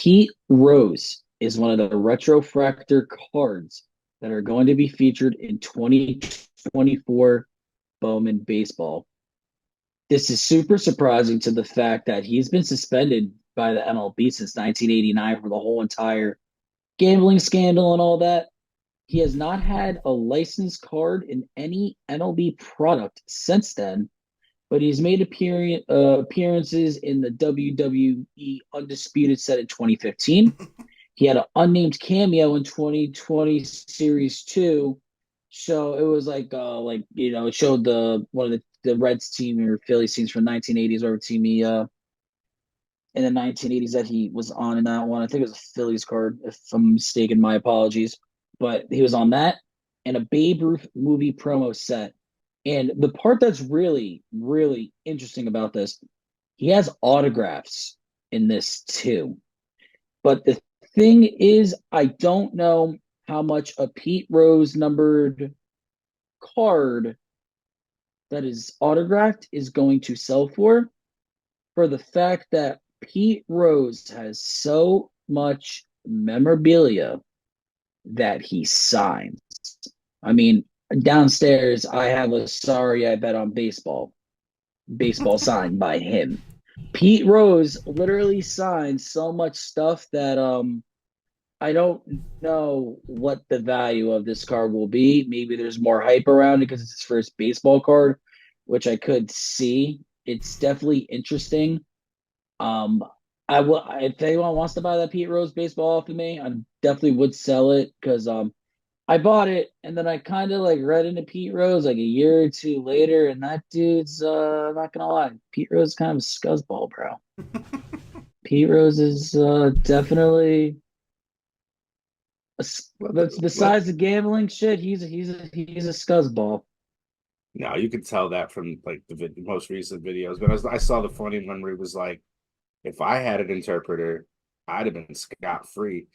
Pete Rose is one of the retrofractor cards that are going to be featured in 2024 Bowman Baseball. This is super surprising to the fact that he's been suspended by the MLB since 1989 for the whole entire gambling scandal and all that. He has not had a licensed card in any MLB product since then, but he's made appearances in the WWE Undisputed set in 2015. He had an unnamed cameo in 2020 Series 2. So it was it showed the one of the Reds team or Phillies teams from 1980s, whatever team he in the 1980s that he was on in that one. I think it was a Phillies card, if I'm mistaken. My apologies. But he was on that and a Babe Ruth movie promo set. And the part that's really, really interesting about this, he has autographs in this too. But the thing is, I don't know how much a Pete Rose numbered card that is autographed is going to sell for the fact that Pete Rose has so much memorabilia that he signs. I mean, downstairs, I have a sorry I bet on baseball signed by him. Pete Rose literally signed so much stuff that I don't know what the value of this card will be. Maybe there's more hype around it because it's his first baseball card, which I could see. It's definitely interesting. Um, I will if anyone wants to buy that Pete Rose baseball off of me, I definitely would sell it because I bought it and then I kind of like read into Pete Rose like a year or two later, and that dude's I'm not gonna lie, Pete Rose is kind of a scuzzball, bro. Pete Rose is definitely Let besides the gambling shit, he's a scuzzball. No, you could tell that from like the most recent videos. But I saw the funny one where he was like, "If I had an interpreter, I'd have been scot free."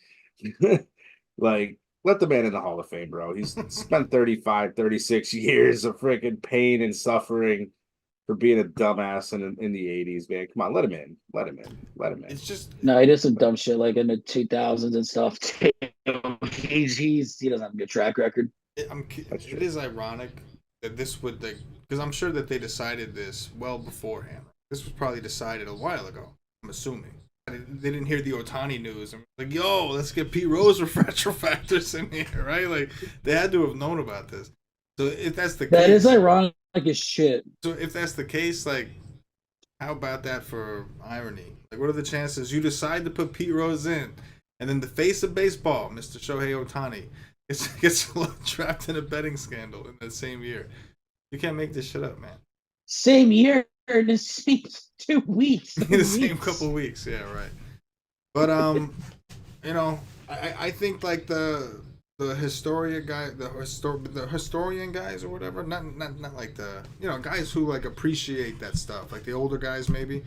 Like, let the man in the Hall of Fame, bro. He's spent 35, 36 years of freaking pain and suffering for being a dumbass in the 80s, man. Come on, let him in. Let him in. Let him in. It's just No, he did some dumb shit like in the 2000s and stuff too. He doesn't have a good track record. That's it true. is ironic that this would like because I'm sure that they decided this well beforehand. This was probably decided a while ago. I'm assuming they didn't hear the Otani news and like, yo, let's get Pete Rose refresher factors in here, right? Like they had to have known about this. So if that's the That is case, ironic as shit. like, how about that for irony? Like, what are the chances you decide to put Pete Rose in, and then the face of baseball, Mr. Shohei Otani, gets trapped in a betting scandal in the same year? You can't make this shit up, man. Same year in the same 2 weeks. In the same couple weeks, yeah, right. But you know, I think like the historian guy, the historian guys or whatever, not like the guys who like appreciate that stuff, like the older guys maybe,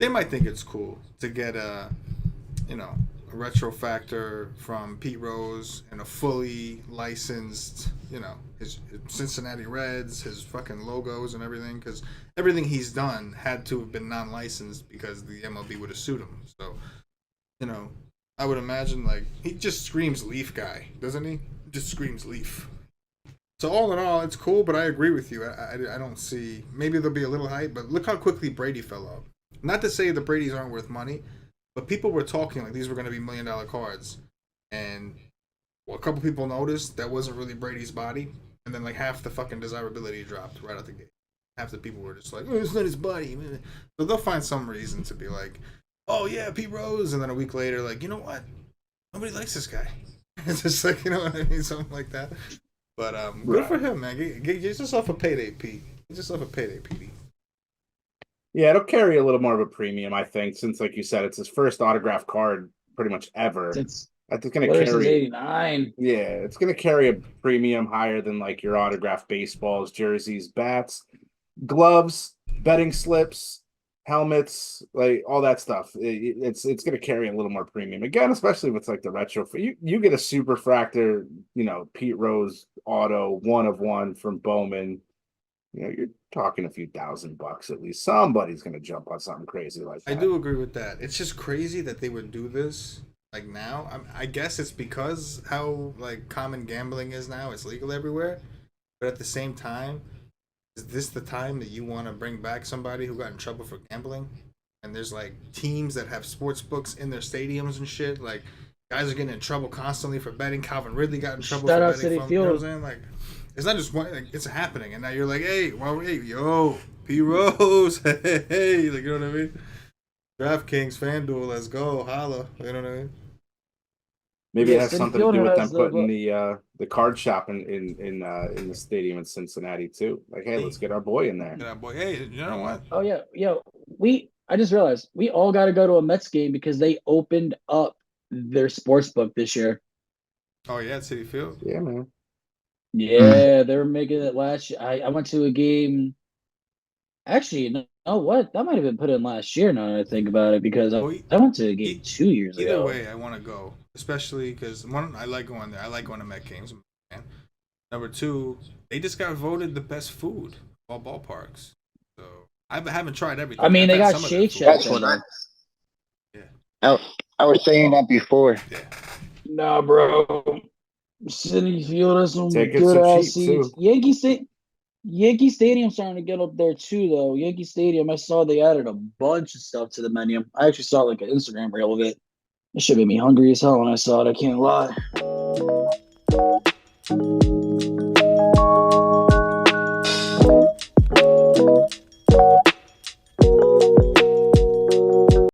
they might think it's cool to get a retro factor from Pete Rose and a fully licensed, his Cincinnati Reds, his fucking logos and everything, because everything he's done had to have been non-licensed because the MLB would have sued him. So, you know, I would imagine like he just screams Leaf guy, doesn't he? Just screams Leaf. So all in all, it's cool, but I agree with you. I don't see. Maybe there'll be a little hype, but look how quickly Brady fell out. Not to say the Brady's aren't worth money, but people were talking like these were going to be $1 million cards, and well, a couple people noticed that wasn't really Brady's body, and then like half the fucking desirability dropped right out the gate. Half the people were just like, "Oh, it's not his body." So they'll find some reason to be like, "Oh yeah, Pete Rose," and then a week later, like, you know what? Nobody likes this guy. It's just like, you know what I mean, something like that. But good for Right. him, man. Get yourself a payday, Pete. Get yourself a payday, Petey. Yeah, it'll carry a little more of a premium, I think, since like you said, it's his first autograph card pretty much ever. Since I think it's gonna Literally since carry '89. Yeah, it's gonna carry a premium higher than like your autographed baseballs, jerseys, bats, gloves, betting slips, helmets, like all that stuff. It's gonna carry a little more premium again, especially with like the retro. You get a super fractor, Pete Rose auto 1 of 1 from Bowman. You know, you're talking a few $1,000 at least. Somebody's gonna jump on something crazy like that. I do agree with that. It's just crazy that they would do this like now. I guess it's because how like common gambling is now. It's legal everywhere, but at the same time, is this the time that you want to bring back somebody who got in trouble for gambling? And there's like teams that have sports books in their stadiums and shit. Like guys are getting in trouble constantly for betting. Calvin Ridley got in trouble Shout for out betting. City From, you know what I'm Field. saying? Like it's not just one. Like, it's happening, and now you're like, hey, yo, P Rose, hey, like you know what I mean? DraftKings, FanDuel, let's go, holla. You know what I mean? Maybe Yeah, it has City something to Field do with has them putting the card shop in the stadium in Cincinnati too. Like, hey, let's get our boy in there. Yeah, boy, hey, you know what? Oh yeah, I just realized we all got to go to a Mets game because they opened up their sports book this year. Oh yeah, at City Field. Yeah, man. Yeah, they were making it last year. I went to a game. Actually, no, what? That might have been put in last year now that I think about it because Well, I went to a game 2 years Either ago. way, I want to go, especially because one, I like going there. I like going to Met games. Man. Number two, they just got voted the best food of all ballparks. So I haven't tried everything. I mean, I've they had got some of their Shake food. Shack That's there, though. Yeah. I was saying that before. Yeah. Nah, bro. City Field has some Tickets good are ass cheap, seats. too. Yankee Stadium's starting to get up there too, though. Yankee Stadium, I saw they added a bunch of stuff to the menu. I actually saw like an Instagram reel of it. It should have made me hungry as hell when I saw it. I can't lie.